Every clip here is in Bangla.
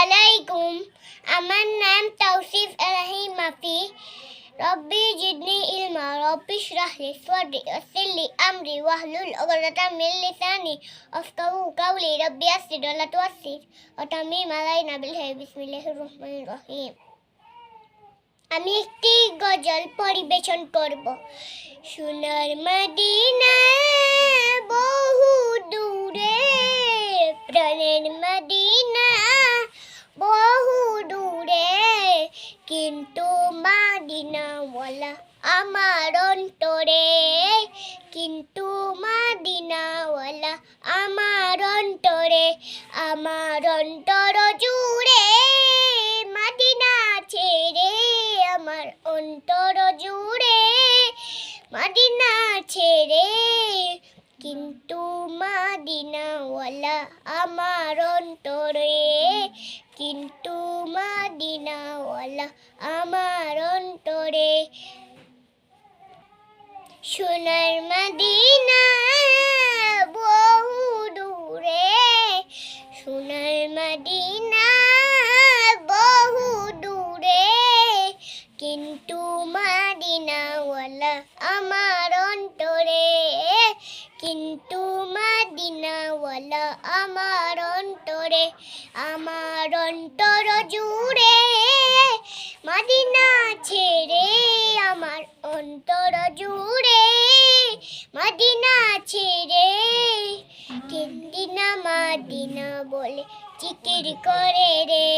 আলাইকুম। আমার নাম তাওসিফ আলাহি মাফি। রব্বি জিদনি ইলমা, রব্বি ইশরাহ লি সাদরি ওয়াসসির লি আমরি ওয়াহলুল উকদাতাম মিন লিসানি আফকাহু কাওলি। রব্বি ইয়াসসির ওয়া লা তুআসসির ওয়া তাম্মিম আলাইনা বিল খাইর। বিসমিল্লাহির রহমানির রহিম। আমি একটি গজল পরিবেশন করব। সোনার মদিনা বহু দূরে, প্রাণের মদিনা বহু দূরে, কিন্তু মদিনাওয়ালা আমার অন্তরে, কিন্তু মদিনাওয়ালা আমার অন্তরে, আমার অন্তর জুড়ে মদিনা ছেড়ে, আমার অন্তর জুড়ে মদিনা ছেড়ে, কিন্তু মদিনাওয়ালা আমার অন্তরে, কিন্তু মদিনাওয়ালা আমার অন্তরে। সোনার মদিনা বহু দূরে, সোনার মদিনা বহু দূরে, কিন্তু মদিনাওয়ালা আমার অন্তরে, কিন্তু মদিনাওয়ালা আমার অন্তরে, আমার অন্তর জুড়ে মদিনা ছেড়ে, আমার অন্তর জুড়ে মদিনা ছেড়ে, তিনদিনা মদিনা বলে জিকির করে রে,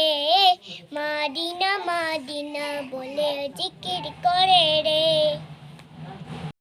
মদিনা মদিনা বলে জিকির করে রে।